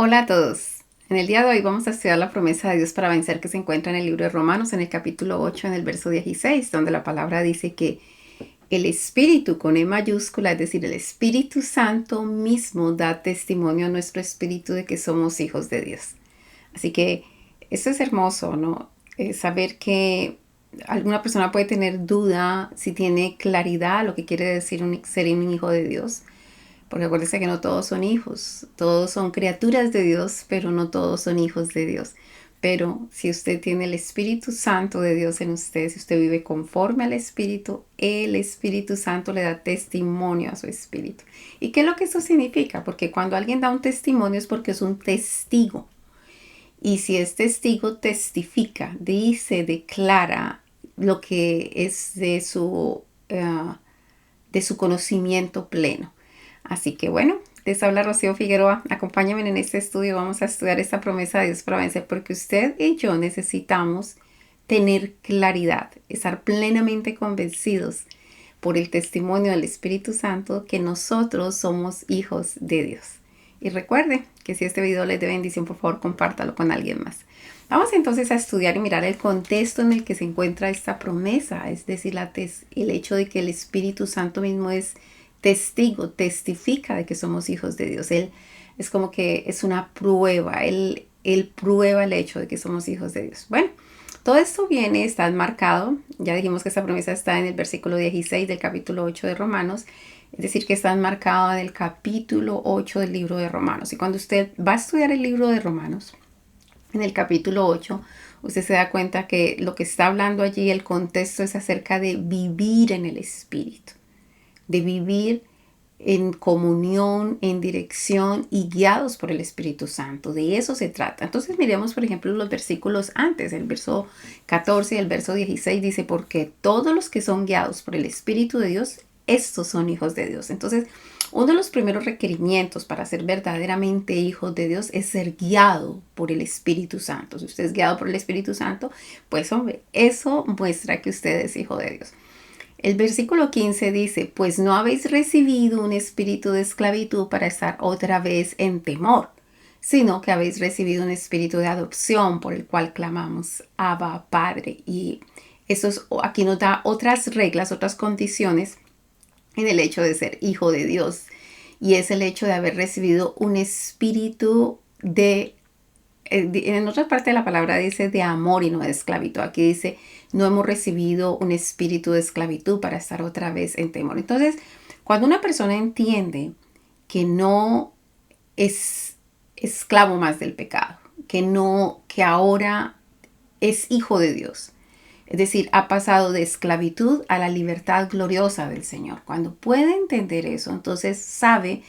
Hola a todos. En el día de hoy vamos a estudiar la promesa de Dios para vencer que se encuentra en el libro de Romanos en el capítulo 8 en el verso 16, donde la palabra dice que el Espíritu con E mayúscula, es decir, el Espíritu Santo mismo da testimonio a nuestro espíritu de que somos hijos de Dios. Así que eso es hermoso, ¿no? Saber que alguna persona puede tener duda si tiene claridad lo que quiere decir ser un hijo de Dios. Porque acuérdense que no todos son hijos, todos son criaturas de Dios, pero no todos son hijos de Dios. Pero si usted tiene el Espíritu Santo de Dios en usted, si usted vive conforme al Espíritu, el Espíritu Santo le da testimonio a su espíritu. ¿Y qué es lo que eso significa? Porque cuando alguien da un testimonio es porque es un testigo. Y si es testigo, testifica, dice, declara lo que es de su conocimiento pleno. Así que bueno, les habla Rocío Figueroa. Acompáñenme en este estudio. Vamos a estudiar esta promesa de Dios para vencer, porque usted y yo necesitamos tener claridad, estar plenamente convencidos por el testimonio del Espíritu Santo que nosotros somos hijos de Dios. Y recuerde que si este video les de bendición, por favor, compártalo con alguien más. Vamos entonces a estudiar y mirar el contexto en el que se encuentra esta promesa, es decir, el hecho de que el Espíritu Santo mismo es testigo, testifica de que somos hijos de Dios. Él es como que es una prueba, él prueba el hecho de que somos hijos de Dios. Bueno, todo esto está enmarcado, ya dijimos que esta promesa está en el versículo 16 del capítulo 8 de Romanos, es decir, que está enmarcada en el capítulo 8 del libro de Romanos. Y cuando usted va a estudiar el libro de Romanos, en el capítulo 8, usted se da cuenta que lo que está hablando allí, el contexto es acerca de vivir en el Espíritu, de vivir en comunión, en dirección y guiados por el Espíritu Santo. De eso se trata. Entonces miremos, por ejemplo, los versículos antes. El verso 14 y el verso 16 dice, porque todos los que son guiados por el Espíritu de Dios, estos son hijos de Dios. Entonces, uno de los primeros requerimientos para ser verdaderamente hijos de Dios es ser guiado por el Espíritu Santo. Si usted es guiado por el Espíritu Santo, pues hombre, eso muestra que usted es hijo de Dios. El versículo 15 dice, pues no habéis recibido un espíritu de esclavitud para estar otra vez en temor, sino que habéis recibido un espíritu de adopción por el cual clamamos, Abba, Padre. Y aquí nos da otras reglas, otras condiciones en el hecho de ser hijo de Dios. Y es el hecho de haber recibido un espíritu en otra parte de la palabra dice de amor y no de esclavitud. Aquí dice, no hemos recibido un espíritu de esclavitud para estar otra vez en temor. Entonces, cuando una persona entiende que no es esclavo más del pecado, que ahora es hijo de Dios, es decir, ha pasado de esclavitud a la libertad gloriosa del Señor. Cuando puede entender eso, entonces sabe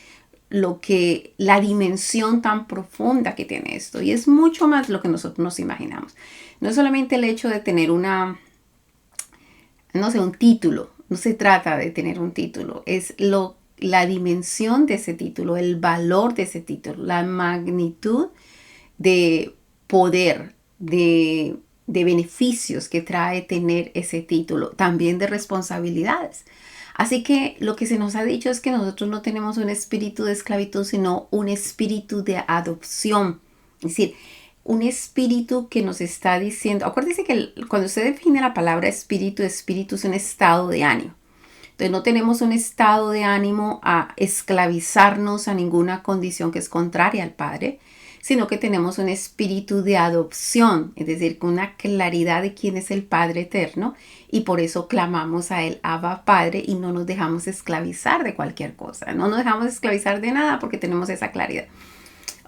la dimensión tan profunda que tiene esto. Y es mucho más de lo que nosotros nos imaginamos. No es solamente el hecho de tener un título. No se trata de tener un título. Es la dimensión de ese título, el valor de ese título, la magnitud de poder, de beneficios que trae tener ese título, también de responsabilidades. Así que lo que se nos ha dicho es que nosotros no tenemos un espíritu de esclavitud, sino un espíritu de adopción. Es decir, un espíritu que nos está diciendo, acuérdense que cuando usted define la palabra espíritu, espíritu es un estado de ánimo. Entonces no tenemos un estado de ánimo a esclavizarnos a ninguna condición que es contraria al Padre, sino que tenemos un espíritu de adopción, es decir, con una claridad de quién es el Padre eterno, y por eso clamamos a él, Abba Padre, y no nos dejamos esclavizar de cualquier cosa, no nos dejamos esclavizar de nada porque tenemos esa claridad.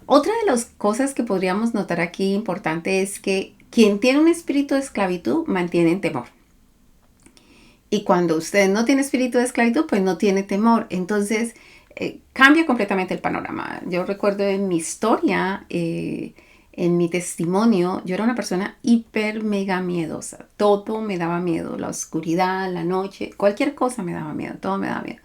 Otra de las cosas que podríamos notar aquí importante es que quien tiene un espíritu de esclavitud mantiene en temor. Y cuando usted no tiene espíritu de esclavitud, pues no tiene temor. Entonces, cambia completamente el panorama. Yo recuerdo en mi historia, en mi testimonio, yo era una persona hiper mega miedosa. Todo me daba miedo. La oscuridad, la noche, cualquier cosa me daba miedo. Todo me daba miedo.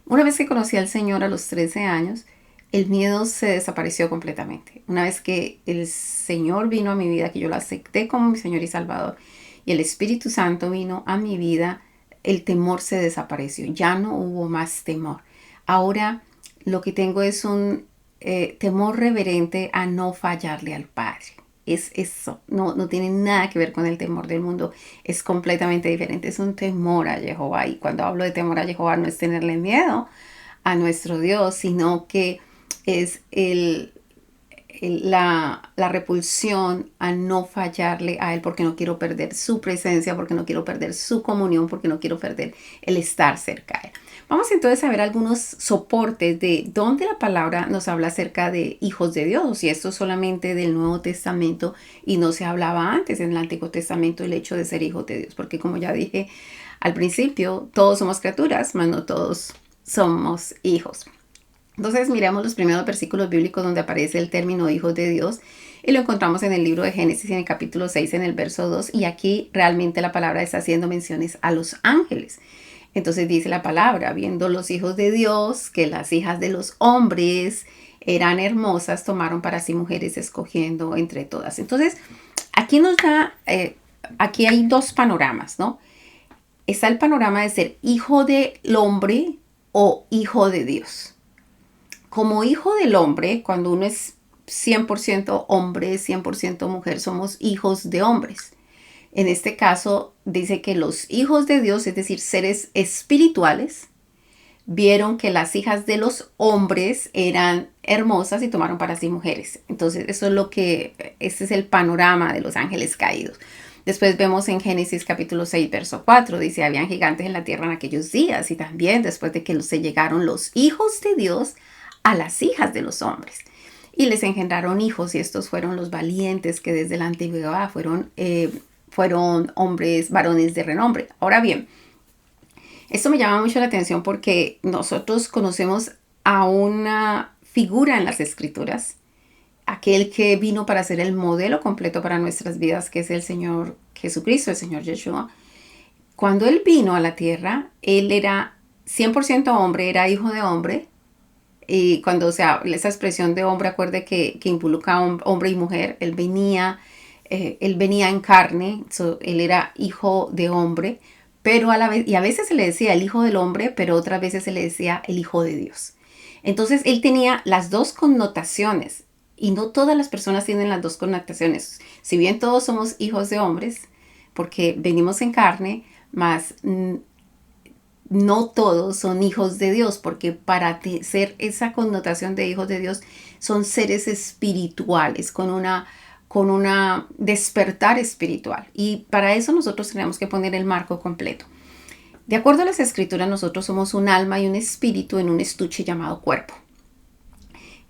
Una vez que conocí al Señor a los 13 años, el miedo se desapareció completamente. Una vez que el Señor vino a mi vida, que yo lo acepté como mi Señor y Salvador, y el Espíritu Santo vino a mi vida, el temor se desapareció. Ya no hubo más temor. Ahora lo que tengo es temor reverente a no fallarle al Padre. Es eso, no tiene nada que ver con el temor del mundo, es completamente diferente, es un temor a Jehová. Y cuando hablo de temor a Jehová no es tenerle miedo a nuestro Dios, sino que es la repulsión a no fallarle a Él, porque no quiero perder su presencia, porque no quiero perder su comunión, porque no quiero perder el estar cerca de Él. Vamos entonces a ver algunos soportes de dónde la palabra nos habla acerca de hijos de Dios, y esto solamente del Nuevo Testamento y no se hablaba antes en el Antiguo Testamento el hecho de ser hijos de Dios, porque como ya dije al principio, todos somos criaturas, mas no todos somos hijos. Entonces miramos los primeros versículos bíblicos donde aparece el término hijos de Dios y lo encontramos en el libro de Génesis en el capítulo 6 en el verso 2, y aquí realmente la palabra está haciendo menciones a los ángeles. Entonces dice la palabra, viendo los hijos de Dios que las hijas de los hombres eran hermosas, tomaron para sí mujeres escogiendo entre todas. Entonces aquí nos da, aquí hay dos panoramas, ¿no? Está el panorama de ser hijo del hombre o hijo de Dios. Como hijo del hombre, cuando uno es 100% hombre, 100% mujer, somos hijos de hombres. En este caso dice que los hijos de Dios, es decir, seres espirituales, vieron que las hijas de los hombres eran hermosas y tomaron para sí mujeres. Entonces, eso es este es el panorama de los ángeles caídos. Después vemos en Génesis capítulo 6, verso 4, dice, habían gigantes en la tierra en aquellos días, y también después de que se llegaron los hijos de Dios a las hijas de los hombres. Y les engendraron hijos, y estos fueron los valientes que desde la antigüedad fueron hombres, varones de renombre. Ahora bien, esto me llama mucho la atención porque nosotros conocemos a una figura en las Escrituras, aquel que vino para ser el modelo completo para nuestras vidas, que es el Señor Jesucristo, el Señor Yeshua. Cuando Él vino a la tierra, Él era 100% hombre, era hijo de hombre. Y cuando se habla esa expresión de hombre, acuerde que involucra hombre y mujer. Él venía en carne, él era hijo de hombre, pero a la vez, y a veces se le decía el hijo del hombre, pero otras veces se le decía el hijo de Dios. Entonces él tenía las dos connotaciones, y no todas las personas tienen las dos connotaciones. Si bien todos somos hijos de hombres, porque venimos en carne, mas no todos son hijos de Dios, porque para ser esa connotación de hijos de Dios son seres espirituales, con una despertar espiritual. Y para eso nosotros tenemos que poner el marco completo. De acuerdo a las escrituras, nosotros somos un alma y un espíritu en un estuche llamado cuerpo.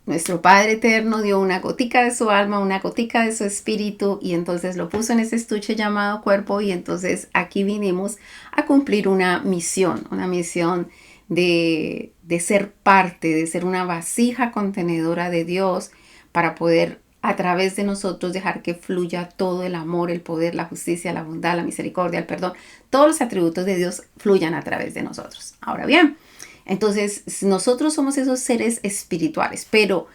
Nuestro Padre Eterno dio una gotica de su alma, una gotica de su espíritu, y entonces lo puso en ese estuche llamado cuerpo, y entonces aquí vinimos a cumplir una misión de ser parte, de ser una vasija contenedora de Dios, para poder a través de nosotros dejar que fluya todo el amor, el poder, la justicia, la bondad, la misericordia, el perdón, todos los atributos de Dios fluyan a través de nosotros. Ahora bien, entonces nosotros somos esos seres espirituales, pero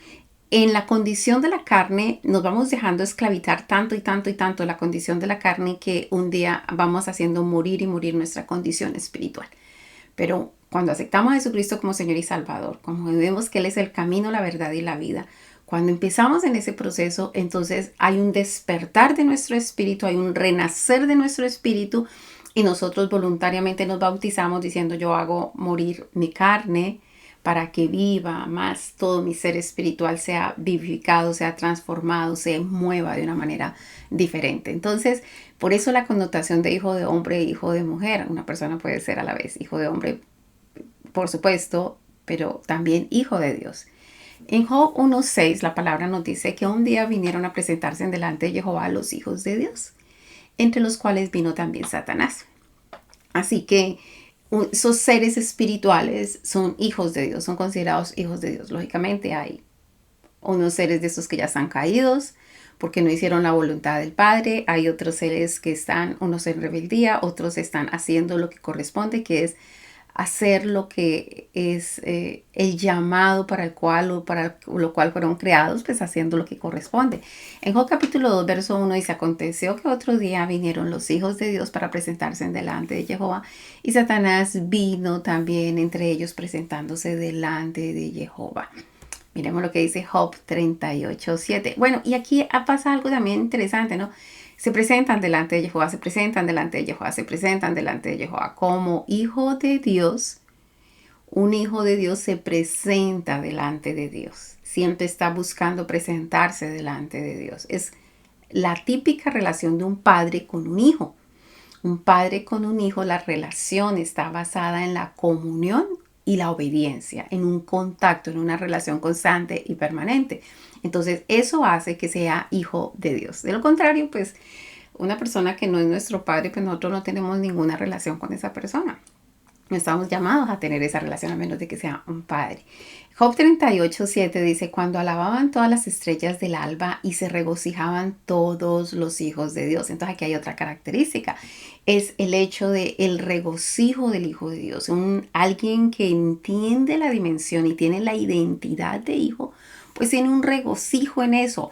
en la condición de la carne nos vamos dejando esclavitar tanto y tanto y tanto la condición de la carne, que un día vamos haciendo morir y morir nuestra condición espiritual. Pero cuando aceptamos a Jesucristo como Señor y Salvador, como vemos que Él es el camino, la verdad y la vida, cuando empezamos en ese proceso, entonces hay un despertar de nuestro espíritu, hay un renacer de nuestro espíritu, y nosotros voluntariamente nos bautizamos diciendo: yo hago morir mi carne para que viva más, todo mi ser espiritual sea vivificado, sea transformado, se mueva de una manera diferente. Entonces, por eso la connotación de hijo de hombre e hijo de mujer. Una persona puede ser a la vez hijo de hombre, por supuesto, pero también hijo de Dios. En Job 1:6 la palabra nos dice que un día vinieron a presentarse en delante de Jehová los hijos de Dios, entre los cuales vino también Satanás. Así que esos seres espirituales son hijos de Dios, son considerados hijos de Dios. Lógicamente hay unos seres de esos que ya están caídos porque no hicieron la voluntad del Padre. Hay otros seres que están, unos en rebeldía, otros están haciendo lo que corresponde, que es hacer lo que es el llamado para el cual o para lo cual fueron creados, pues haciendo lo que corresponde. En Job capítulo 2, verso 1 dice: aconteció que otro día vinieron los hijos de Dios para presentarse en delante de Jehová, y Satanás vino también entre ellos presentándose delante de Jehová. Miremos lo que dice Job 38:7. Bueno, y aquí pasa algo también interesante, ¿no? Se presentan delante de Jehová, se presentan delante de Jehová, se presentan delante de Jehová. Como hijo de Dios, un hijo de Dios se presenta delante de Dios. Siempre está buscando presentarse delante de Dios. Es la típica relación de un padre con un hijo. Un padre con un hijo, la relación está basada en la comunión y la obediencia, en un contacto, en una relación constante y permanente. Entonces, eso hace que sea hijo de Dios. De lo contrario, pues, una persona que no es nuestro padre, pues nosotros no tenemos ninguna relación con esa persona. No estamos llamados a tener esa relación a menos de que sea un padre. Job 38:7 dice, cuando alababan todas las estrellas del alba y se regocijaban todos los hijos de Dios. Entonces aquí hay otra característica, es el hecho de el regocijo del Hijo de Dios. Alguien que entiende la dimensión y tiene la identidad de hijo, pues tiene un regocijo en eso.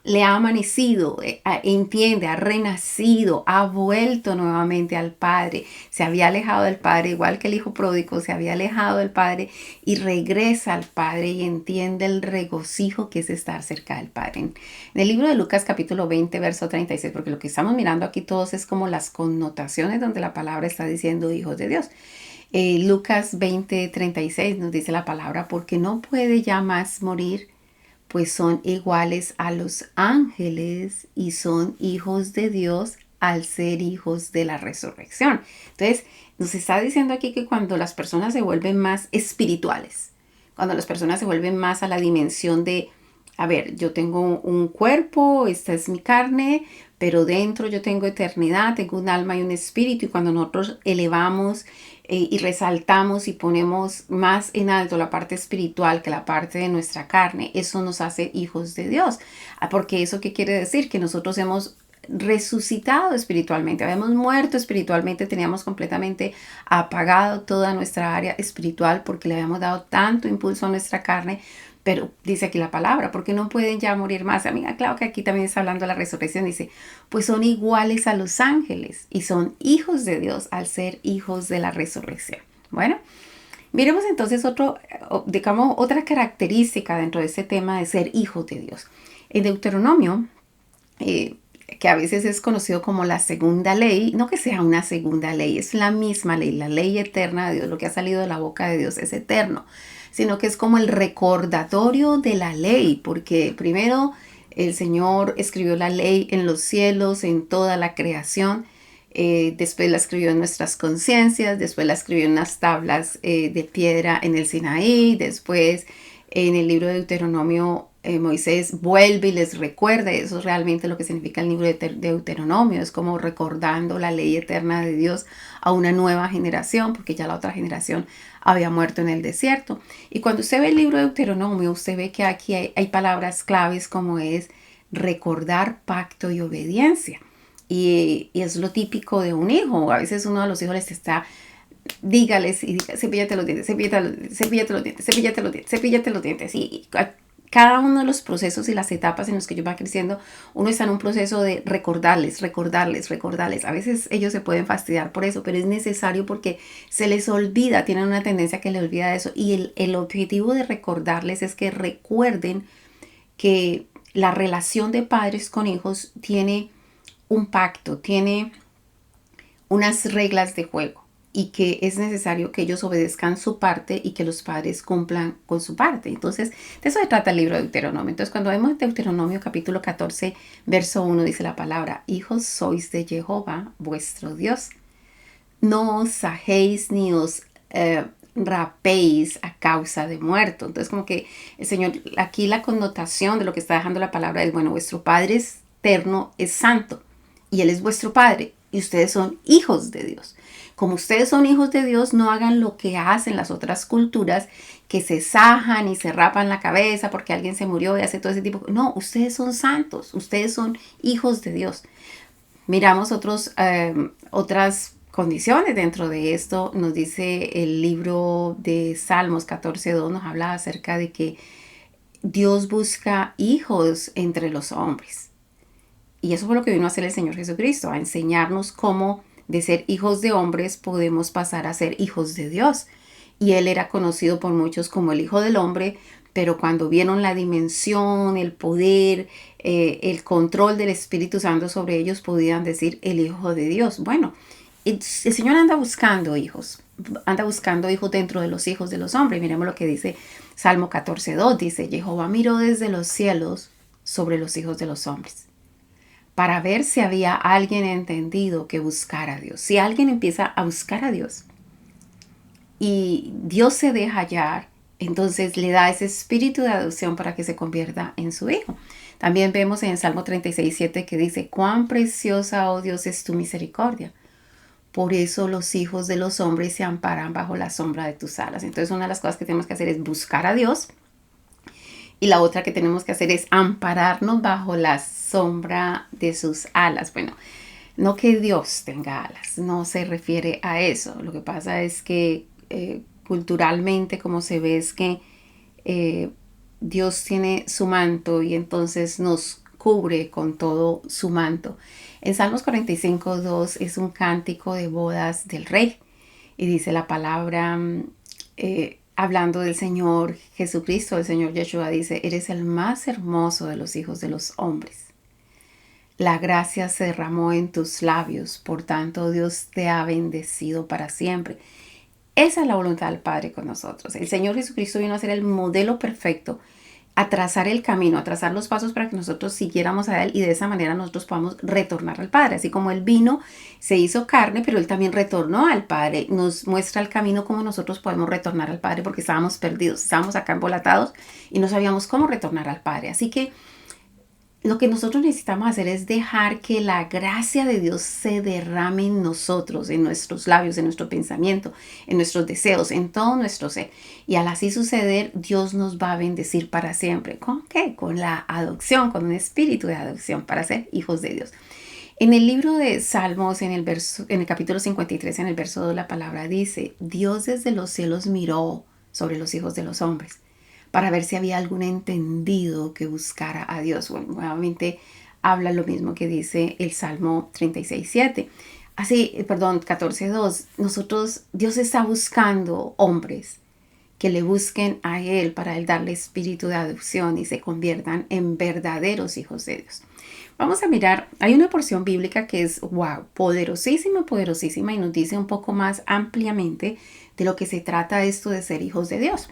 Le ha amanecido, entiende, ha renacido, ha vuelto nuevamente al Padre. Se había alejado del Padre, igual que el hijo pródigo, se había alejado del Padre y regresa al Padre y entiende el regocijo que es estar cerca del Padre. En el libro de Lucas capítulo 20, verso 36, porque lo que estamos mirando aquí todos es como las connotaciones donde la palabra está diciendo hijos de Dios. Lucas 20:36 nos dice la palabra, porque no puede ya más morir, pues son iguales a los ángeles y son hijos de Dios al ser hijos de la resurrección. Entonces, nos está diciendo aquí que cuando las personas se vuelven más espirituales, cuando las personas se vuelven más a la dimensión de, a ver, yo tengo un cuerpo, esta es mi carne, pero dentro yo tengo eternidad, tengo un alma y un espíritu, y cuando nosotros elevamos y resaltamos y ponemos más en alto la parte espiritual que la parte de nuestra carne, eso nos hace hijos de Dios. Porque eso qué quiere decir, que nosotros hemos resucitado espiritualmente, habíamos muerto espiritualmente, teníamos completamente apagado toda nuestra área espiritual porque le habíamos dado tanto impulso a nuestra carne. Pero dice aquí la palabra, porque no pueden ya morir más. Amiga, claro que aquí también está hablando de la resurrección. Dice, pues son iguales a los ángeles y son hijos de Dios al ser hijos de la resurrección. Bueno, miremos entonces otra característica dentro de este tema de ser hijos de Dios. En Deuteronomio, que a veces es conocido como la segunda ley, no que sea una segunda ley, es la misma ley, la ley eterna de Dios, lo que ha salido de la boca de Dios es eterno, sino que es como el recordatorio de la ley, porque primero el Señor escribió la ley en los cielos, en toda la creación, después la escribió en nuestras conciencias, después la escribió en unas tablas de piedra en el Sinaí, después en el libro de Deuteronomio Moisés vuelve y les recuerda. Eso es realmente lo que significa el libro de Deuteronomio, es como recordando la ley eterna de Dios a una nueva generación, porque ya la otra generación había muerto en el desierto. Y cuando usted ve el libro de Deuteronomio, usted ve que aquí hay palabras claves como es recordar, pacto y obediencia. Y es lo típico de un hijo. A veces uno de los hijos les está, dígales y diga, cepíllate los dientes, cepíllate los dientes, cepíllate los dientes, cepíllate los dientes, cepíllate los dientes. Y cada uno de los procesos y las etapas en los que ellos van creciendo, uno está en un proceso de recordarles. A veces ellos se pueden fastidiar por eso, pero es necesario porque se les olvida, tienen una tendencia que les olvida eso. Y el objetivo de recordarles es que recuerden que la relación de padres con hijos tiene un pacto, tiene unas reglas de juego, y que es necesario que ellos obedezcan su parte y que los padres cumplan con su parte. Entonces, de eso se trata el libro de Deuteronomio. Entonces, cuando vemos Deuteronomio capítulo 14, verso 1, dice la palabra, hijos sois de Jehová, vuestro Dios. No os sajéis ni os rapéis a causa de muerto. Entonces, como que el Señor, aquí la connotación de lo que está dejando la palabra es, bueno, vuestro Padre es eterno, es santo, y Él es vuestro Padre, y ustedes son hijos de Dios. Como ustedes son hijos de Dios, no hagan lo que hacen las otras culturas, que se sajan y se rapan la cabeza porque alguien se murió y hace todo ese tipo. No, ustedes son santos, ustedes son hijos de Dios. Miramos otras condiciones dentro de esto. Nos dice el libro de Salmos 14:2, nos habla acerca de que Dios busca hijos entre los hombres. Y eso fue lo que vino a hacer el Señor Jesucristo, a enseñarnos cómo de ser hijos de hombres podemos pasar a ser hijos de Dios. Y Él era conocido por muchos como el Hijo del Hombre, pero cuando vieron la dimensión, el poder, el control del Espíritu Santo sobre ellos, podían decir el Hijo de Dios. Bueno, el Señor anda buscando hijos dentro de los hijos de los hombres. Miremos lo que dice Salmo 14:2, dice, Jehová miró desde los cielos sobre los hijos de los hombres, para ver si había alguien entendido que buscara a Dios. Si alguien empieza a buscar a Dios y Dios se deja hallar, entonces le da ese espíritu de adopción para que se convierta en su hijo. También vemos en el Salmo 36:7 que dice, cuán preciosa, oh Dios, es tu misericordia. Por eso los hijos de los hombres se amparan bajo la sombra de tus alas. Entonces una de las cosas que tenemos que hacer es buscar a Dios. Y la otra que tenemos que hacer es ampararnos bajo la sombra de sus alas. Bueno, no que Dios tenga alas, no se refiere a eso. Lo que pasa es que culturalmente como se ve es que Dios tiene su manto y entonces nos cubre con todo su manto. En Salmos 45:2 es un cántico de bodas del rey y dice la palabra, hablando del Señor Jesucristo, el Señor Yeshua dice, eres el más hermoso de los hijos de los hombres. La gracia se derramó en tus labios, por tanto Dios te ha bendecido para siempre. Esa es la voluntad del Padre con nosotros. El Señor Jesucristo vino a ser el modelo perfecto, a trazar el camino, a trazar los pasos para que nosotros siguiéramos a Él y de esa manera nosotros podamos retornar al Padre. Así como Él vino, se hizo carne, pero Él también retornó al Padre. Nos muestra el camino como nosotros podemos retornar al Padre porque estábamos perdidos, estábamos acá embolatados y no sabíamos cómo retornar al Padre. Así que lo que nosotros necesitamos hacer es dejar que la gracia de Dios se derrame en nosotros, en nuestros labios, en nuestro pensamiento, en nuestros deseos, en todo nuestro ser. Y al así suceder, Dios nos va a bendecir para siempre. ¿Con qué? Con la adopción, con un espíritu de adopción para ser hijos de Dios. En el libro de Salmos, en el capítulo 53, en el verso 2, la palabra dice, Dios desde los cielos miró sobre los hijos de los hombres para ver si había algún entendido que buscara a Dios. Bueno, nuevamente habla lo mismo que dice el Salmo 36:7. 14:2. Dios está buscando hombres que le busquen a Él para Él darle espíritu de adopción y se conviertan en verdaderos hijos de Dios. Vamos a mirar, hay una porción bíblica que es, poderosísima, poderosísima y nos dice un poco más ampliamente de lo que se trata esto de ser hijos de Dios.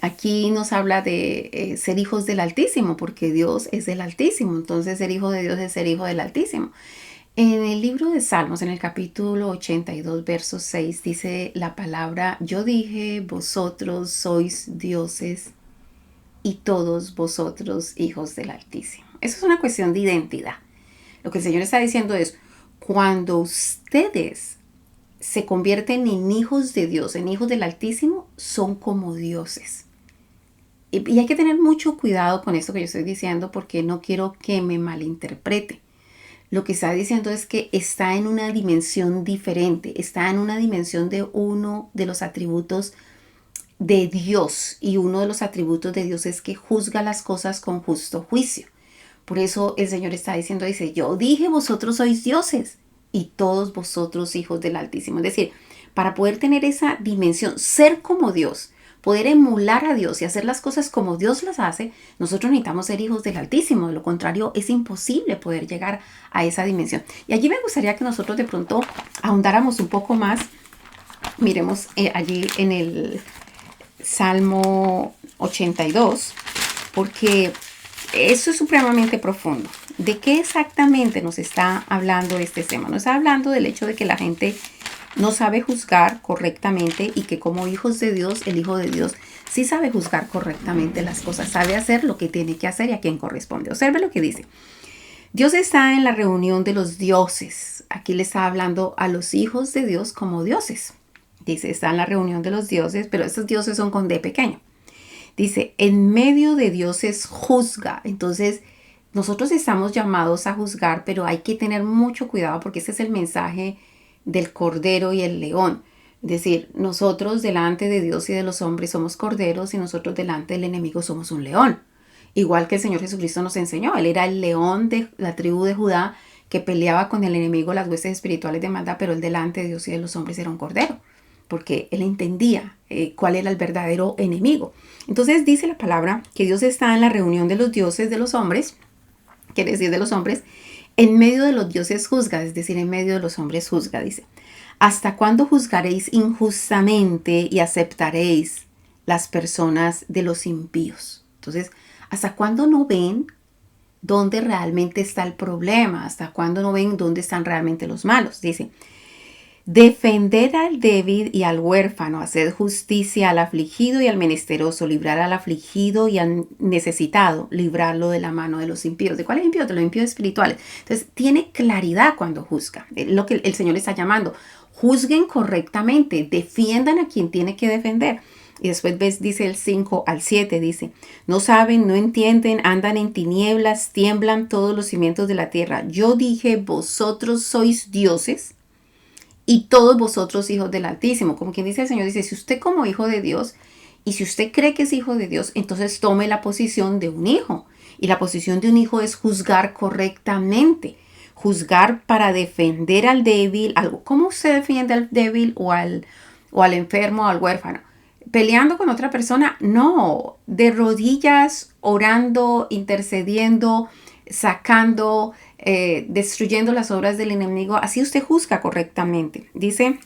Aquí nos habla de ser hijos del Altísimo, porque Dios es el Altísimo. Entonces, ser hijo de Dios es ser hijo del Altísimo. En el libro de Salmos, en el capítulo 82, verso 6, dice la palabra, yo dije, vosotros sois dioses y todos vosotros hijos del Altísimo. Eso es una cuestión de identidad. Lo que el Señor está diciendo es, cuando ustedes se convierten en hijos de Dios, en hijos del Altísimo, son como dioses. Y hay que tener mucho cuidado con esto que yo estoy diciendo porque no quiero que me malinterprete. Lo que está diciendo es que está en una dimensión diferente, está en una dimensión de uno de los atributos de Dios. Y uno de los atributos de Dios es que juzga las cosas con justo juicio. Por eso el Señor está diciendo, dice, yo dije vosotros sois dioses y todos vosotros hijos del Altísimo. Es decir, para poder tener esa dimensión, ser como Dios, poder emular a Dios y hacer las cosas como Dios las hace, nosotros necesitamos ser hijos del Altísimo. De lo contrario, es imposible poder llegar a esa dimensión. Y allí me gustaría que nosotros de pronto ahondáramos un poco más. Miremos allí en el Salmo 82, porque eso es supremamente profundo. ¿De qué exactamente nos está hablando este tema? Nos está hablando del hecho de que la gente no sabe juzgar correctamente y que como hijos de Dios, el Hijo de Dios sí sabe juzgar correctamente las cosas, sabe hacer lo que tiene que hacer y a quien corresponde. Observe lo que dice. Dios está en la reunión de los dioses. Aquí le está hablando a los hijos de Dios como dioses. Dice, está en la reunión de los dioses, pero esos dioses son con D pequeño. Dice, en medio de dioses juzga. Entonces, nosotros estamos llamados a juzgar, pero hay que tener mucho cuidado porque ese es el mensaje del cordero y el león. Es decir, nosotros delante de Dios y de los hombres somos corderos y nosotros delante del enemigo somos un león. Igual que el Señor Jesucristo nos enseñó. Él era el león de la tribu de Judá que peleaba con el enemigo, las huestes espirituales de maldad, pero él delante de Dios y de los hombres era un cordero. porque él entendía cuál era el verdadero enemigo. Entonces dice la palabra que Dios está en la reunión de los dioses de los hombres, quiere decir de los hombres, en medio de los dioses juzga, es decir, en medio de los hombres juzga, dice. ¿Hasta cuándo juzgaréis injustamente y aceptaréis las personas de los impíos? Entonces, ¿hasta cuándo no ven dónde realmente está el problema? ¿Hasta cuándo no ven dónde están realmente los malos? Dice, defender al débil y al huérfano, hacer justicia al afligido y al menesteroso, librar al afligido y al necesitado, librarlo de la mano de los impíos. ¿De cuáles impíos? De los impíos espirituales. Entonces, tiene claridad cuando juzga. Lo que el Señor está llamando. Juzguen correctamente, defiendan a quien tiene que defender. Y después dice el 5 al 7, dice, no saben, no entienden, andan en tinieblas, tiemblan todos los cimientos de la tierra. Yo dije, vosotros sois dioses y todos vosotros hijos del Altísimo. Como quien dice el Señor, dice, si usted como hijo de Dios, y si usted cree que es hijo de Dios, entonces tome la posición de un hijo. Y la posición de un hijo es juzgar correctamente. Juzgar para defender al débil. ¿Cómo usted defiende al débil o al enfermo o al huérfano? ¿Peleando con otra persona? No. De rodillas, orando, intercediendo, sacando, destruyendo las obras del enemigo. Así usted juzga correctamente. Dice,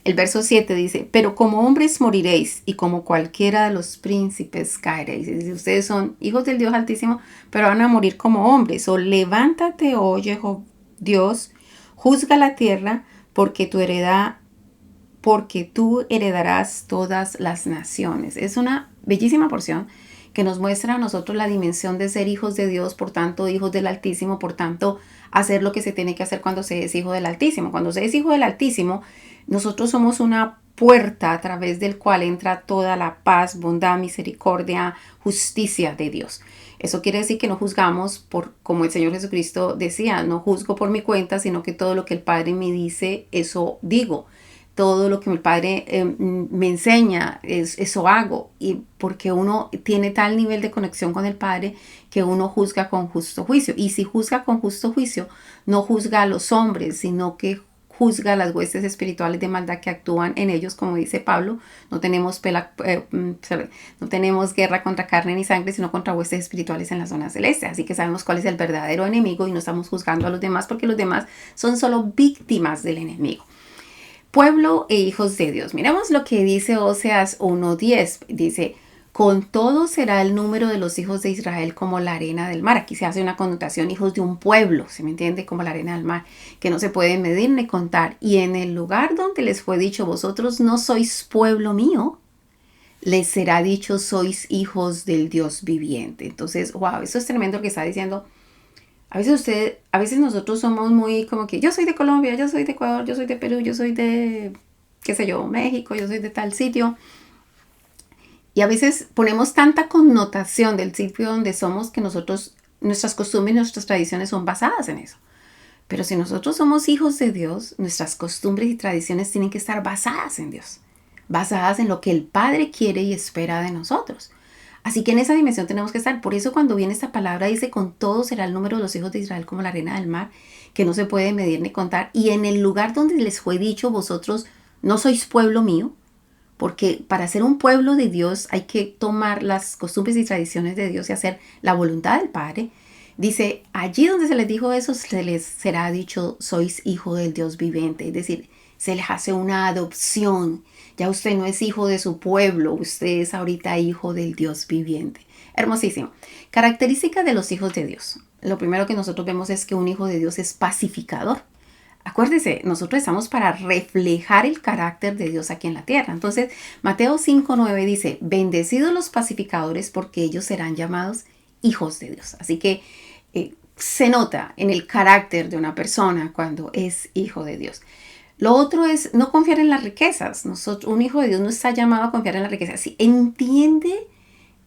el verso 7 dice, pero como hombres moriréis y como cualquiera de los príncipes caeréis. Dice, ustedes son hijos del Dios Altísimo, pero van a morir como hombres. O levántate, oye, Dios, juzga la tierra, porque tú heredarás todas las naciones. Es una bellísima porción que nos muestra a nosotros la dimensión de ser hijos de Dios, por tanto, hijos del Altísimo, por tanto, hacer lo que se tiene que hacer cuando se es hijo del Altísimo. Cuando se es hijo del Altísimo, nosotros somos una puerta a través del cual entra toda la paz, bondad, misericordia, justicia de Dios. Eso quiere decir que no juzgamos como el Señor Jesucristo decía, no juzgo por mi cuenta, sino que todo lo que el Padre me dice, eso digo. Todo lo que mi Padre me enseña, eso hago. Y porque uno tiene tal nivel de conexión con el Padre que uno juzga con justo juicio. Y si juzga con justo juicio, no juzga a los hombres, sino que juzga a las huestes espirituales de maldad que actúan en ellos, como dice Pablo. No tenemos guerra contra carne ni sangre, sino contra huestes espirituales en las zonas celestes. Así que sabemos cuál es el verdadero enemigo y no estamos juzgando a los demás porque los demás son solo víctimas del enemigo. Pueblo e hijos de Dios. Miremos lo que dice Oseas 1:10. Dice, con todo será el número de los hijos de Israel como la arena del mar. Aquí se hace una connotación, hijos de un pueblo, ¿se me entiende? Como la arena del mar, que no se puede medir ni contar. Y en el lugar donde les fue dicho, vosotros no sois pueblo mío, les será dicho, sois hijos del Dios viviente. Entonces, wow, eso es tremendo lo que está diciendo. A veces nosotros somos muy como que yo soy de Colombia, yo soy de Ecuador, yo soy de Perú, yo soy de, qué sé yo, México, yo soy de tal sitio. Y a veces ponemos tanta connotación del sitio donde somos que nuestras costumbres y nuestras tradiciones son basadas en eso. Pero si nosotros somos hijos de Dios, nuestras costumbres y tradiciones tienen que estar basadas en Dios, basadas en lo que el Padre quiere y espera de nosotros. Así que en esa dimensión tenemos que estar. Por eso cuando viene esta palabra dice, con todo será el número de los hijos de Israel como la arena del mar, que no se puede medir ni contar. Y en el lugar donde les fue dicho, vosotros no sois pueblo mío, porque para ser un pueblo de Dios hay que tomar las costumbres y tradiciones de Dios y hacer la voluntad del Padre. Dice, allí donde se les dijo eso, se les será dicho, sois hijo del Dios viviente. Es decir, se les hace una adopción. Ya usted no es hijo de su pueblo, usted es ahorita hijo del Dios viviente. Hermosísimo. Características de los hijos de Dios. Lo primero que nosotros vemos es que un hijo de Dios es pacificador. Acuérdese, nosotros estamos para reflejar el carácter de Dios aquí en la tierra. Entonces, Mateo 5:9 dice, bendecidos los pacificadores porque ellos serán llamados hijos de Dios. Así que se nota en el carácter de una persona cuando es hijo de Dios. Lo otro es no confiar en las riquezas. Un hijo de Dios no está llamado a confiar en las riquezas. Si entiende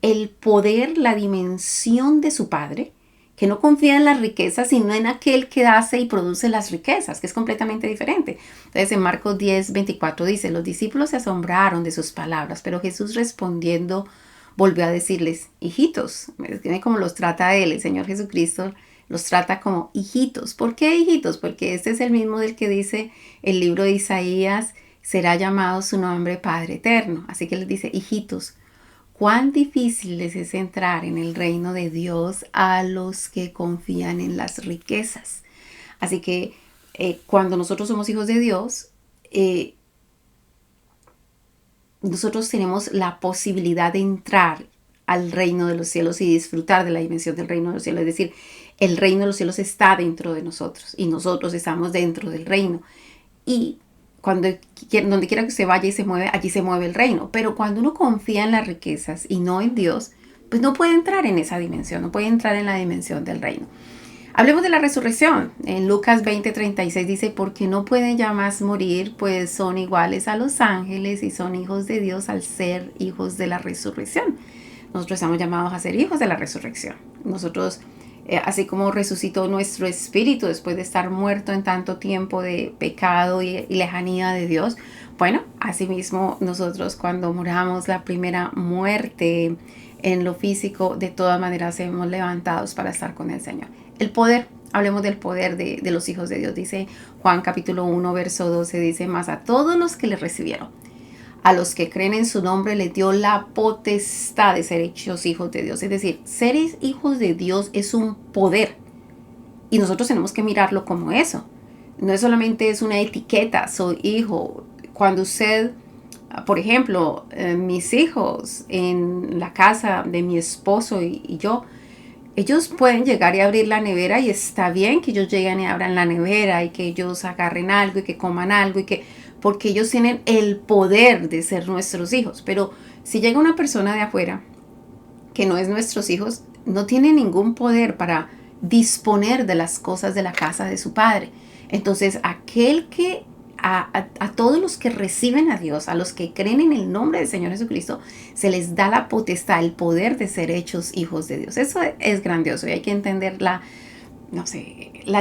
el poder, la dimensión de su Padre, que no confía en las riquezas, sino en aquel que hace y produce las riquezas, que es completamente diferente. Entonces en Marcos 10:24 dice, los discípulos se asombraron de sus palabras, pero Jesús respondiendo volvió a decirles, hijitos, tiene como los trata él, el Señor Jesucristo, los trata como hijitos. ¿Por qué hijitos? Porque este es el mismo del que dice el libro de Isaías será llamado su nombre Padre Eterno. Así que les dice, hijitos, cuán difícil les es entrar en el reino de Dios a los que confían en las riquezas. Así que cuando nosotros somos hijos de Dios, nosotros tenemos la posibilidad de entrar al reino de los cielos y disfrutar de la dimensión del reino de los cielos. Es decir, el reino de los cielos está dentro de nosotros y nosotros estamos dentro del reino. Y donde quiera que usted vaya y se mueve, allí se mueve el reino. Pero cuando uno confía en las riquezas y no en Dios, pues no puede entrar en esa dimensión, no puede entrar en la dimensión del reino. Hablemos de la resurrección. En Lucas 20:36 dice, porque no pueden ya más morir, pues son iguales a los ángeles y son hijos de Dios al ser hijos de la resurrección. Nosotros estamos llamados a ser hijos de la resurrección. Nosotros, así como resucitó nuestro espíritu después de estar muerto en tanto tiempo de pecado y lejanía de Dios, bueno, asimismo nosotros cuando moramos la primera muerte en lo físico, de todas maneras seremos levantados para estar con el Señor. El poder, hablemos del poder de los hijos de Dios. Dice Juan capítulo 1, verso 12, dice, mas a todos los que le recibieron, a los que creen en su nombre, les dio la potestad de ser hechos hijos de Dios. Es decir, ser hijos de Dios es un poder. Y nosotros tenemos que mirarlo como eso. No es solamente es una etiqueta, soy hijo. Cuando usted, por ejemplo, mis hijos en la casa de mi esposo y yo, ellos pueden llegar y abrir la nevera y está bien que ellos lleguen y abran la nevera y que ellos agarren algo y que coman algo porque ellos tienen el poder de ser nuestros hijos. Pero si llega una persona de afuera que no es nuestros hijos, no tiene ningún poder para disponer de las cosas de la casa de su padre. Entonces, aquel que a todos los que reciben a Dios, a los que creen en el nombre del Señor Jesucristo, se les da la potestad, el poder de ser hechos hijos de Dios. Eso es grandioso y hay que entender la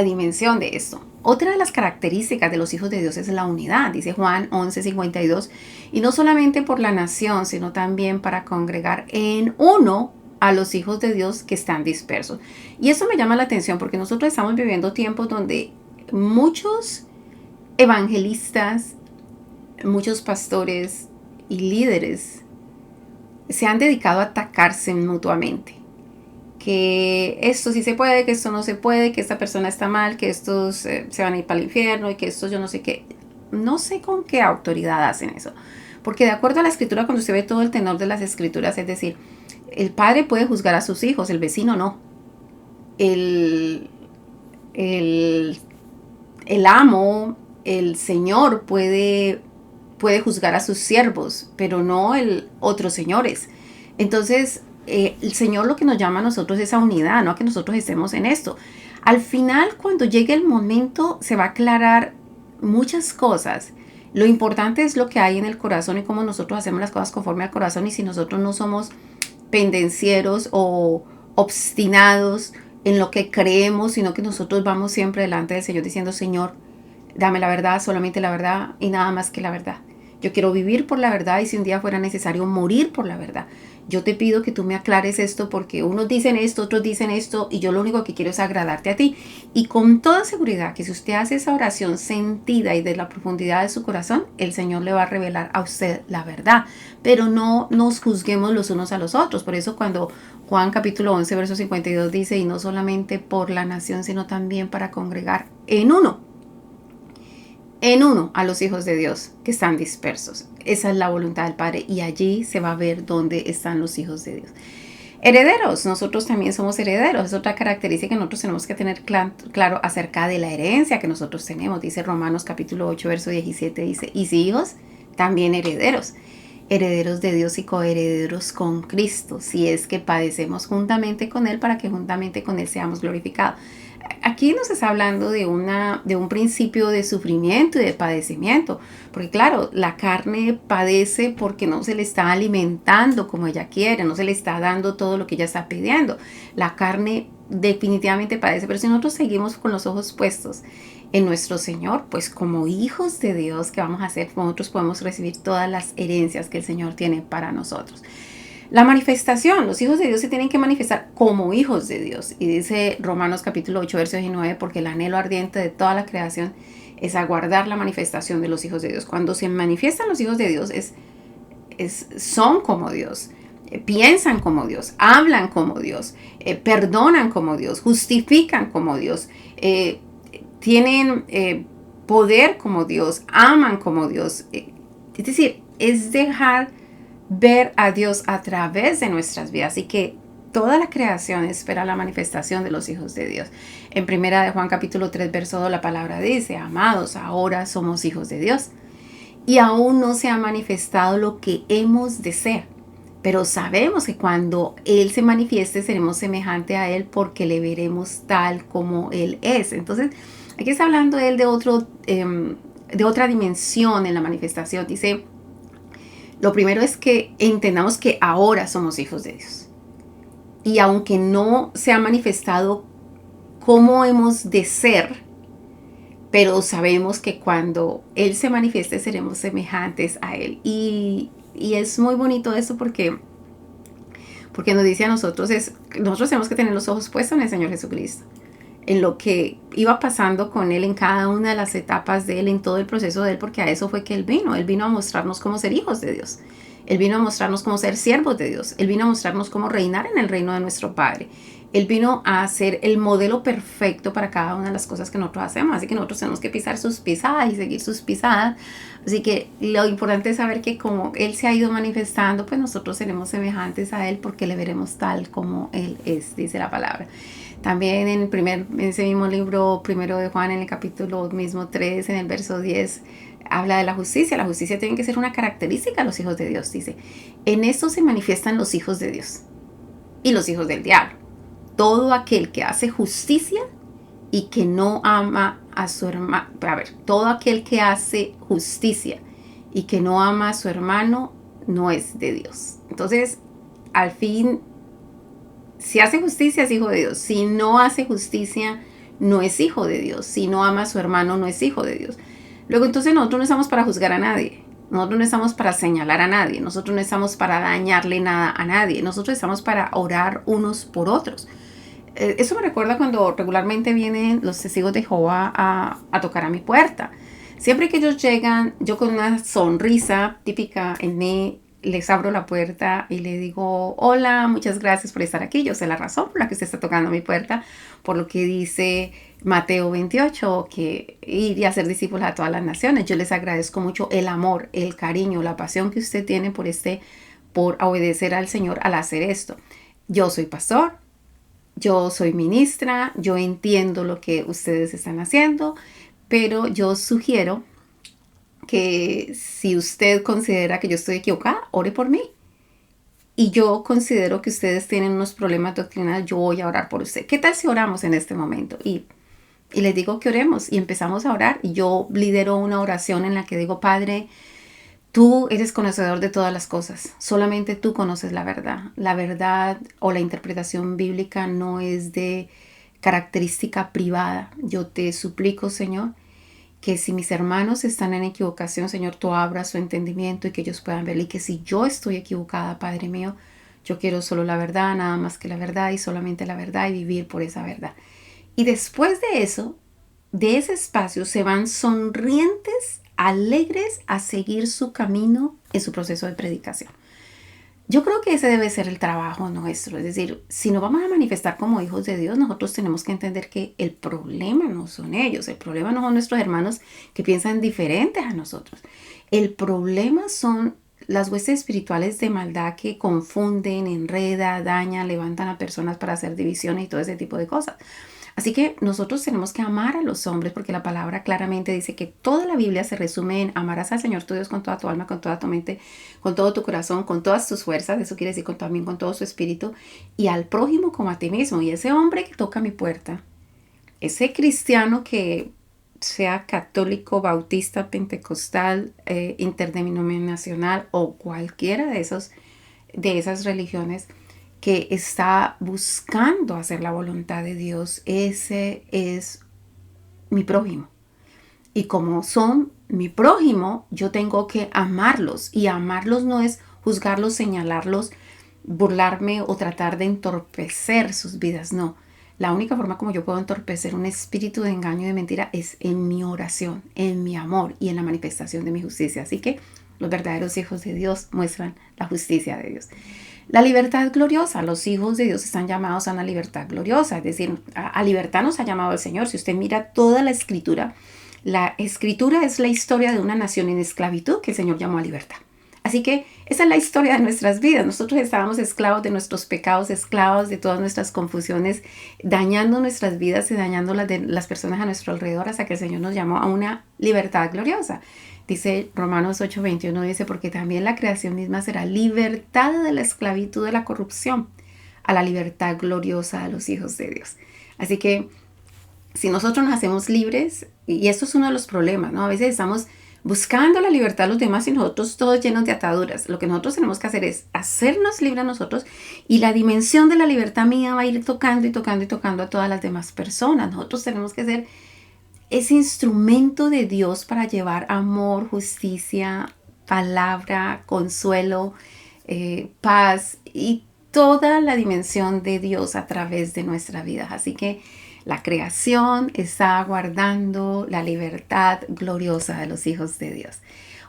dimensión de esto. Otra de las características de los hijos de Dios es la unidad, dice Juan 11:52, y no solamente por la nación, sino también para congregar en uno a los hijos de Dios que están dispersos. Y eso me llama la atención porque nosotros estamos viviendo tiempos donde muchos evangelistas, muchos pastores y líderes se han dedicado a atacarse mutuamente. Que esto sí se puede, que esto no se puede, que esta persona está mal, que estos se van a ir para el infierno y que estos yo no sé qué. No sé con qué autoridad hacen eso. Porque de acuerdo a la escritura, cuando usted ve todo el tenor de las escrituras, es decir, el padre puede juzgar a sus hijos, el vecino no. El amo, el Señor puede juzgar a sus siervos, pero no otros señores. Entonces, el Señor lo que nos llama a nosotros es a unidad, no a que nosotros estemos en esto. Al final, cuando llegue el momento, se va a aclarar muchas cosas. Lo importante es lo que hay en el corazón y cómo nosotros hacemos las cosas conforme al corazón, y si nosotros no somos pendencieros o obstinados en lo que creemos, sino que nosotros vamos siempre delante del Señor diciendo, Señor, dame la verdad, solamente la verdad y nada más que la verdad. Yo quiero vivir por la verdad y si un día fuera necesario morir por la verdad. Yo te pido que tú me aclares esto porque unos dicen esto, otros dicen esto y yo lo único que quiero es agradarte a ti. Y con toda seguridad que si usted hace esa oración sentida y de la profundidad de su corazón, el Señor le va a revelar a usted la verdad. Pero no nos juzguemos los unos a los otros. Por eso cuando Juan capítulo 11, verso 52 dice, y no solamente por la nación, sino también para congregar en uno a los hijos de Dios que están dispersos. Esa es la voluntad del Padre y allí se va a ver dónde están los hijos de Dios. Herederos, nosotros también somos herederos. Es otra característica que nosotros tenemos que tener claro acerca de la herencia que nosotros tenemos. Dice Romanos capítulo 8, verso 17, dice, y si hijos, también herederos. Herederos de Dios y coherederos con Cristo, si es que padecemos juntamente con Él para que juntamente con Él seamos glorificados. Aquí nos está hablando de un principio de sufrimiento y de padecimiento, porque claro, la carne padece porque no se le está alimentando como ella quiere, no se le está dando todo lo que ella está pidiendo. La carne definitivamente padece, pero si nosotros seguimos con los ojos puestos en nuestro Señor, pues como hijos de Dios, ¿qué vamos a hacer? Nosotros podemos recibir todas las herencias que el Señor tiene para nosotros. La manifestación, los hijos de Dios se tienen que manifestar como hijos de Dios. Y dice Romanos capítulo 8, verso 19, porque el anhelo ardiente de toda la creación es aguardar la manifestación de los hijos de Dios. Cuando se manifiestan los hijos de Dios son como Dios, piensan como Dios, hablan como Dios, perdonan como Dios, justifican como Dios, tienen poder como Dios, aman como Dios. Es decir, es dejar ver a Dios a través de nuestras vidas y que toda la creación espera la manifestación de los hijos de Dios. En primera de Juan capítulo 3 verso 2 la palabra dice: amados, ahora somos hijos de Dios y aún no se ha manifestado lo que hemos de ser, pero sabemos que cuando Él se manifieste seremos semejante a Él porque le veremos tal como Él es. Entonces aquí está hablando Él de otra dimensión en la manifestación. Dice, lo primero es que entendamos que ahora somos hijos de Dios. Y aunque no se ha manifestado cómo hemos de ser, pero sabemos que cuando Él se manifieste seremos semejantes a Él. Y es muy bonito eso porque nos dice a nosotros, nosotros tenemos que tener los ojos puestos en el Señor Jesucristo, en lo que iba pasando con Él en cada una de las etapas de Él, en todo el proceso de Él, porque a eso fue que Él vino a mostrarnos cómo ser hijos de Dios. Él vino a mostrarnos cómo ser siervos de Dios. Él vino a mostrarnos cómo reinar en el reino de nuestro Padre. Él vino a ser el modelo perfecto para cada una de las cosas que nosotros hacemos. Así que nosotros tenemos que pisar sus pisadas y seguir sus pisadas. Así que lo importante es saber que como Él se ha ido manifestando, pues nosotros seremos semejantes a Él porque le veremos tal como Él es, dice la palabra. También en ese mismo libro, primero de Juan, en el capítulo mismo 3, en el verso 10, habla de la justicia. La justicia tiene que ser una característica de los hijos de Dios. Dice, en esto se manifiestan los hijos de Dios y los hijos del diablo. Todo aquel que hace justicia y que no ama a su hermano. Todo aquel que hace justicia y que no ama a su hermano no es de Dios. Entonces, al fin, si hace justicia es hijo de Dios. Si no hace justicia, no es hijo de Dios. Si no ama a su hermano, no es hijo de Dios. Luego, entonces, nosotros no estamos para juzgar a nadie. Nosotros no estamos para señalar a nadie. Nosotros no estamos para dañarle nada a nadie. Nosotros estamos para orar unos por otros. Eso me recuerda cuando regularmente vienen los testigos de Jehová a tocar a mi puerta. Siempre que ellos llegan, yo con una sonrisa típica en mí, les abro la puerta y le digo, hola, muchas gracias por estar aquí. Yo sé la razón por la que usted está tocando mi puerta, por lo que dice Mateo 28, que ir y hacer discípulos a todas las naciones. Yo les agradezco mucho el amor, el cariño, la pasión que usted tiene por obedecer al Señor al hacer esto. Yo soy pastor, yo soy ministra, yo entiendo lo que ustedes están haciendo, pero yo sugiero que si usted considera que yo estoy equivocada, ore por mí. Y yo considero que ustedes tienen unos problemas doctrinales, yo voy a orar por usted. ¿Qué tal si oramos en este momento? Y les digo que oremos y empezamos a orar. Y yo lidero una oración en la que digo, Padre, tú eres conocedor de todas las cosas. Solamente tú conoces la verdad. La verdad o la interpretación bíblica no es de característica privada. Yo te suplico, Señor, que si mis hermanos están en equivocación, Señor, tú abras su entendimiento y que ellos puedan ver. Y que si yo estoy equivocada, Padre mío, yo quiero solo la verdad, nada más que la verdad y solamente la verdad y vivir por esa verdad. Y después de eso, de ese espacio, se van sonrientes, alegres a seguir su camino en su proceso de predicación. Yo creo que ese debe ser el trabajo nuestro. Es decir, si nos vamos a manifestar como hijos de Dios, nosotros tenemos que entender que el problema no son ellos. El problema no son nuestros hermanos que piensan diferentes a nosotros. El problema son las huestes espirituales de maldad que confunden, enredan, dañan, levantan a personas para hacer divisiones y todo ese tipo de cosas. Así que nosotros tenemos que amar a los hombres porque la palabra claramente dice que toda la Biblia se resume en amarás al Señor tu Dios con toda tu alma, con toda tu mente, con todo tu corazón, con todas tus fuerzas. Eso quiere decir también con todo su espíritu y al prójimo como a ti mismo. Y ese hombre que toca mi puerta, ese cristiano que sea católico, bautista, pentecostal, interdenominacional o cualquiera de esas religiones, que está buscando hacer la voluntad de Dios, ese es mi prójimo. Y como son mi prójimo, yo tengo que amarlos. Y amarlos no es juzgarlos, señalarlos, burlarme o tratar de entorpecer sus vidas, no. La única forma como yo puedo entorpecer un espíritu de engaño y de mentira es en mi oración, en mi amor y en la manifestación de mi justicia. Así que los verdaderos hijos de Dios muestran la justicia de Dios. La libertad gloriosa. Los hijos de Dios están llamados a una libertad gloriosa, es decir, a libertad nos ha llamado el Señor. Si usted mira toda la escritura es la historia de una nación en esclavitud que el Señor llamó a libertad. Así que esa es la historia de nuestras vidas. Nosotros estábamos esclavos de nuestros pecados, esclavos de todas nuestras confusiones, dañando nuestras vidas y dañando las de las personas a nuestro alrededor hasta que el Señor nos llamó a una libertad gloriosa. Dice Romanos 8:21, dice, porque también la creación misma será libertada de la esclavitud de la corrupción a la libertad gloriosa de los hijos de Dios. Así que si nosotros nos hacemos libres, y esto es uno de los problemas, ¿no? A veces estamos buscando la libertad de los demás y nosotros todos llenos de ataduras. Lo que nosotros tenemos que hacer es hacernos libres a nosotros y la dimensión de la libertad mía va a ir tocando y tocando y tocando a todas las demás personas. Nosotros tenemos que ser ese instrumento de Dios para llevar amor, justicia, palabra, consuelo, paz y toda la dimensión de Dios a través de nuestra vida. Así que la creación está aguardando la libertad gloriosa de los hijos de Dios.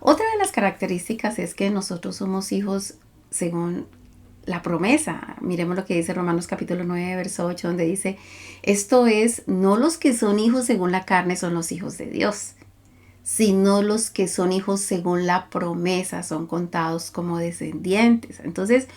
Otra de las características es que nosotros somos hijos según la promesa. Miremos lo que dice Romanos capítulo 9, verso 8, donde dice, esto es, no los que son hijos según la carne son los hijos de Dios, sino los que son hijos según la promesa son contados como descendientes. Entonces,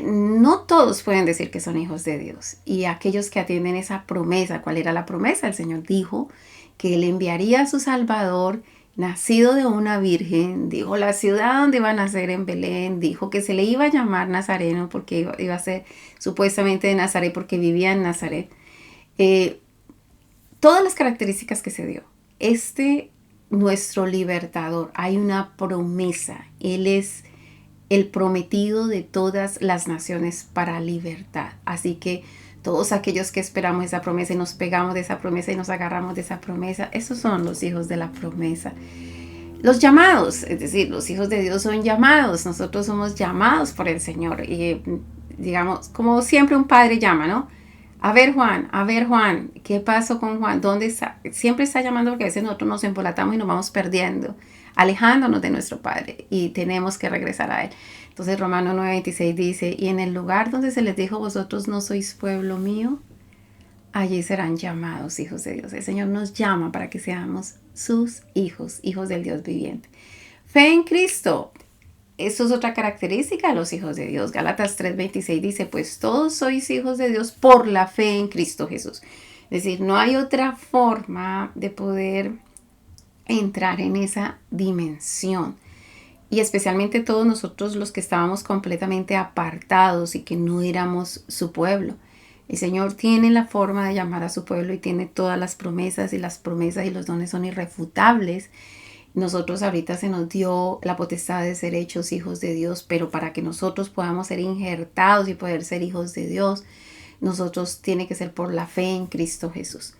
no todos pueden decir que son hijos de Dios. Y aquellos que atienden esa promesa, ¿cuál era la promesa? El Señor dijo que Él enviaría a su Salvador, nacido de una virgen, dijo la ciudad donde iba a nacer en Belén, dijo que se le iba a llamar Nazareno porque iba a ser supuestamente de Nazaret porque vivía en Nazaret. Todas las características que se dio. Nuestro libertador, hay una promesa. Él es el prometido de todas las naciones para libertad. Así que todos aquellos que esperamos esa promesa y nos pegamos de esa promesa y nos agarramos de esa promesa, esos son los hijos de la promesa. Los llamados, es decir, los hijos de Dios son llamados. Nosotros somos llamados por el Señor. Y digamos, como siempre un padre llama, ¿no? A ver Juan, ¿qué pasó con Juan? ¿Dónde está? Siempre está llamando porque a veces nosotros nos embolatamos y nos vamos perdiendo, alejándonos de nuestro Padre y tenemos que regresar a Él. Entonces Romanos 9:26 dice, y en el lugar donde se les dijo, vosotros no sois pueblo mío, allí serán llamados hijos de Dios. El Señor nos llama para que seamos sus hijos, hijos del Dios viviente. Fe en Cristo. Eso es otra característica de los hijos de Dios. Gálatas 3:26 dice, pues todos sois hijos de Dios por la fe en Cristo Jesús. Es decir, no hay otra forma de poder entrar en esa dimensión. Y especialmente todos nosotros los que estábamos completamente apartados y que no éramos su pueblo. El Señor tiene la forma de llamar a su pueblo y tiene todas las promesas y los dones son irrefutables. Nosotros ahorita se nos dio la potestad de ser hechos hijos de Dios, pero para que nosotros podamos ser injertados y poder ser hijos de Dios, nosotros tiene que ser por la fe en Cristo Jesús.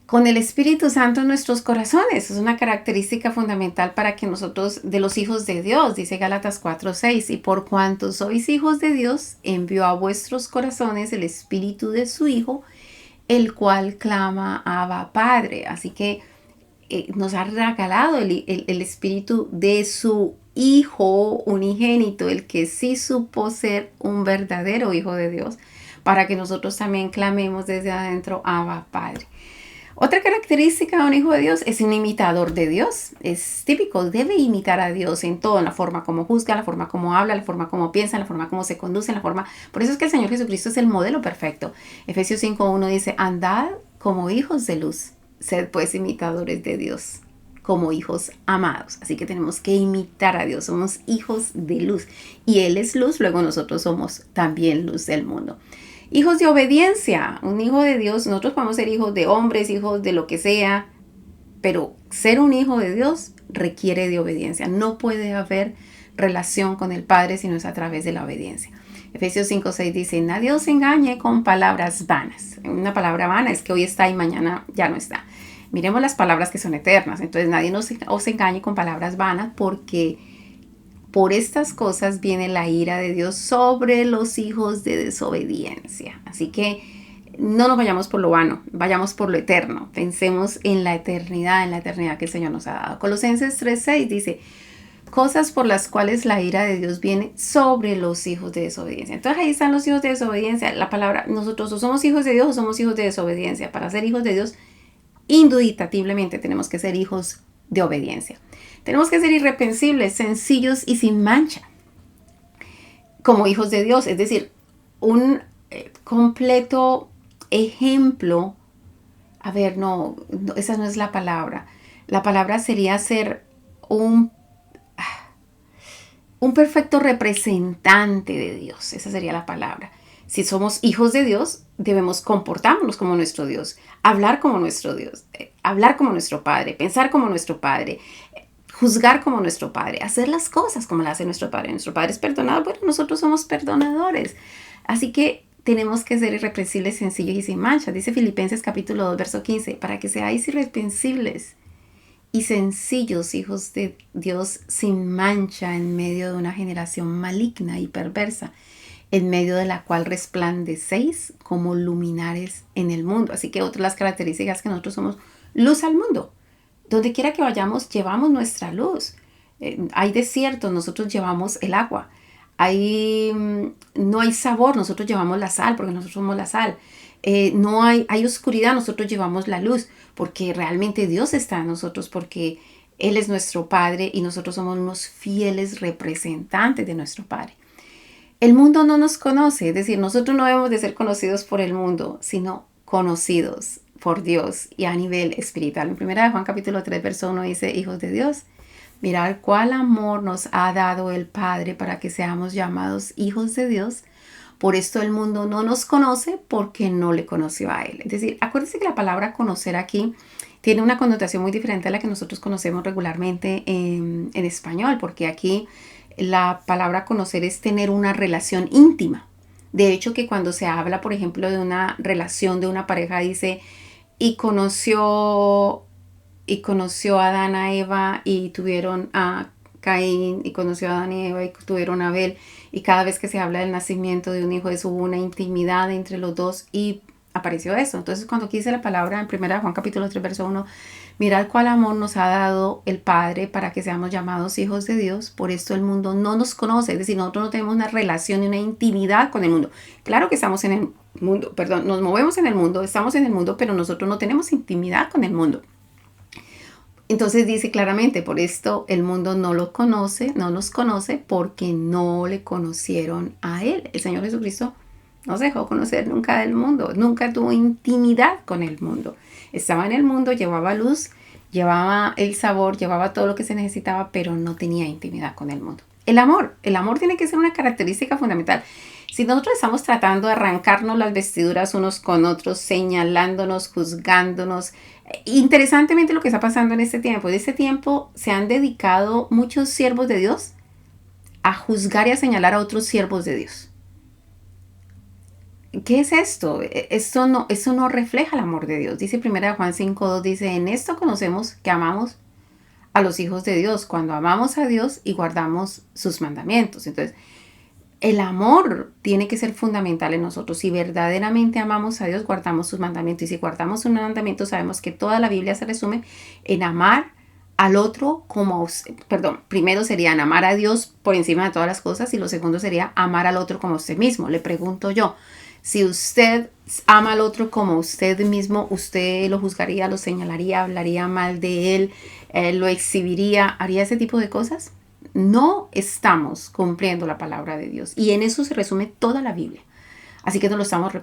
Con el Espíritu Santo en nuestros corazones. Es una característica fundamental para que nosotros, de los hijos de Dios, dice Gálatas 4:6, y por cuanto sois hijos de Dios, envió a vuestros corazones el Espíritu de su Hijo, el cual clama Abba Padre. Así que nos ha regalado el Espíritu de su Hijo unigénito, el que sí supo ser un verdadero Hijo de Dios, para que nosotros también clamemos desde adentro Abba Padre. Otra característica de un hijo de Dios es un imitador de Dios. Es típico, debe imitar a Dios en todo, en la forma como juzga, la forma como habla, la forma como piensa, la forma como se conduce, la forma... Por eso es que el Señor Jesucristo es el modelo perfecto. Efesios 5:1 dice, andad como hijos de luz, sed pues imitadores de Dios, como hijos amados. Así que tenemos que imitar a Dios, somos hijos de luz. Y Él es luz, luego nosotros somos también luz del mundo. Hijos de obediencia. Un hijo de Dios, nosotros podemos ser hijos de hombres, hijos de lo que sea, pero ser un hijo de Dios requiere de obediencia. No puede haber relación con el Padre si no es a través de la obediencia. Efesios 5:6 dice, nadie os engañe con palabras vanas. Una palabra vana es que hoy está y mañana ya no está. Miremos las palabras que son eternas. Entonces nadie os engañe con palabras vanas porque por estas cosas viene la ira de Dios sobre los hijos de desobediencia. Así que no nos vayamos por lo vano, vayamos por lo eterno. Pensemos en la eternidad que el Señor nos ha dado. Colosenses 3:6 dice, cosas por las cuales la ira de Dios viene sobre los hijos de desobediencia. Entonces ahí están los hijos de desobediencia. La palabra, nosotros o somos hijos de Dios o somos hijos de desobediencia. Para ser hijos de Dios, indudablemente tenemos que ser hijos de obediencia. Tenemos que ser irreprensibles, sencillos y sin mancha, como hijos de Dios. Es decir, un completo ejemplo. A ver, no, esa no es la palabra. La palabra sería ser un perfecto representante de Dios. Esa sería la palabra. Si somos hijos de Dios, debemos comportarnos como nuestro Dios, hablar como nuestro Dios, hablar como nuestro Padre, pensar como nuestro Padre, juzgar como nuestro Padre, hacer las cosas como las hace nuestro Padre. Nuestro Padre es perdonador, bueno, nosotros somos perdonadores. Así que tenemos que ser irreprensibles, sencillos y sin mancha. Dice Filipenses capítulo 2, verso 15, para que seáis irreprensibles y sencillos, hijos de Dios, sin mancha en medio de una generación maligna y perversa, en medio de la cual resplandecéis como luminares en el mundo. Así que otra de las características que nosotros somos luz al mundo. Donde quiera que vayamos, llevamos nuestra luz. Hay desiertos, nosotros llevamos el agua. No hay sabor, nosotros llevamos la sal, porque nosotros somos la sal. No hay oscuridad, nosotros llevamos la luz, porque realmente Dios está en nosotros, porque Él es nuestro Padre y nosotros somos unos fieles representantes de nuestro Padre. El mundo no nos conoce, es decir, nosotros no debemos de ser conocidos por el mundo, sino conocidos por Dios y a nivel espiritual. En 1 Juan capítulo 3, verso 1 dice, hijos de Dios, mirad cuál amor nos ha dado el Padre para que seamos llamados hijos de Dios. Por esto el mundo no nos conoce porque no le conoció a Él. Es decir, acuérdense que la palabra conocer aquí tiene una connotación muy diferente a la que nosotros conocemos regularmente en español, porque aquí la palabra conocer es tener una relación íntima. De hecho, que cuando se habla, por ejemplo, de una relación de una pareja, dice, y conoció a Adán, a Eva, y tuvieron a Caín, y conoció a Adán y Eva, y tuvieron a Abel. Y cada vez que se habla del nacimiento de un hijo, eso hubo una intimidad entre los dos, y apareció eso. Entonces, cuando aquí dice la palabra en 1 Juan capítulo 3, verso 1, mirad cuál amor nos ha dado el Padre para que seamos llamados hijos de Dios. Por esto el mundo no nos conoce. Es decir, nosotros no tenemos una relación y una intimidad con el mundo. Claro que estamos en el mundo, nos movemos en el mundo, estamos en el mundo, pero nosotros no tenemos intimidad con el mundo. Entonces dice claramente, por esto el mundo no nos conoce porque no le conocieron a Él. El Señor Jesucristo no se dejó conocer nunca del mundo, nunca tuvo intimidad con el mundo. Estaba en el mundo, llevaba luz, llevaba el sabor, llevaba todo lo que se necesitaba, pero no tenía intimidad con el mundo. El amor tiene que ser una característica fundamental. Si nosotros estamos tratando de arrancarnos las vestiduras unos con otros, señalándonos, juzgándonos, interesantemente lo que está pasando en este tiempo se han dedicado muchos siervos de Dios a juzgar y a señalar a otros siervos de Dios. ¿Qué es esto? Esto no refleja el amor de Dios. Dice 1 Juan 5:2, dice, en esto conocemos que amamos a los hijos de Dios, cuando amamos a Dios y guardamos sus mandamientos. Entonces, el amor tiene que ser fundamental en nosotros. Si verdaderamente amamos a Dios, guardamos sus mandamientos. Y si guardamos sus mandamientos, sabemos que toda la Biblia se resume en amar al otro como... primero sería en amar a Dios por encima de todas las cosas, y lo segundo sería amar al otro como usted mismo. Le pregunto yo, si usted ama al otro como usted mismo, ¿usted lo juzgaría, lo señalaría, hablaría mal de él, lo exhibiría, haría ese tipo de cosas? No estamos cumpliendo la palabra de Dios, y en eso se resume toda la Biblia. Así que no lo estamos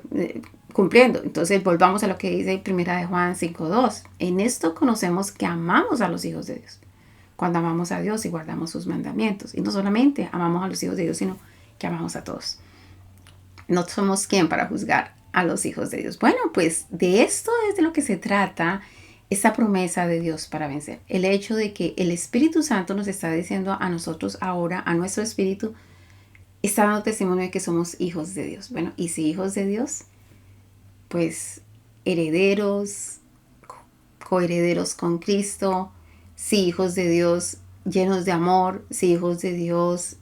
cumpliendo. Entonces volvamos a lo que dice 1 Juan 5:2. En esto conocemos que amamos a los hijos de Dios, cuando amamos a Dios y guardamos sus mandamientos. Y no solamente amamos a los hijos de Dios, sino que amamos a todos. No somos quien para juzgar a los hijos de Dios. Bueno, pues de esto es de lo que se trata esta promesa de Dios para vencer. El hecho de que el Espíritu Santo nos está diciendo a nosotros ahora, a nuestro espíritu, está dando testimonio de que somos hijos de Dios. Bueno, y si hijos de Dios, pues herederos, coherederos con Cristo, si hijos de Dios llenos de amor, si hijos de Dios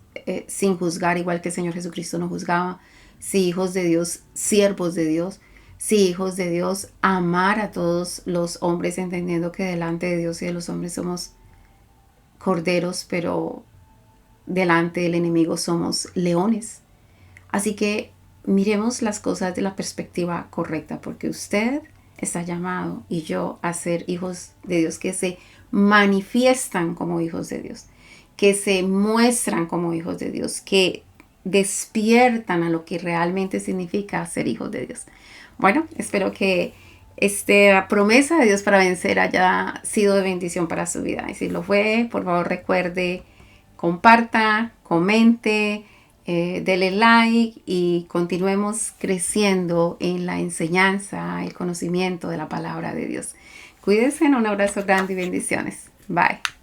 sin juzgar, igual que el Señor Jesucristo no juzgaba, si hijos de Dios, siervos de Dios. sí, hijos de Dios, amar a todos los hombres, entendiendo que delante de Dios y de los hombres somos corderos, pero delante del enemigo somos leones. Así que miremos las cosas de la perspectiva correcta, porque usted está llamado y yo a ser hijos de Dios que se manifiestan como hijos de Dios, que se muestran como hijos de Dios, que despiertan a lo que realmente significa ser hijos de Dios. Bueno, espero que esta promesa de Dios para vencer haya sido de bendición para su vida. Y si lo fue, por favor recuerde, comparta, comente, dele like y continuemos creciendo en la enseñanza, el conocimiento de la palabra de Dios. Cuídense, un abrazo grande y bendiciones. Bye.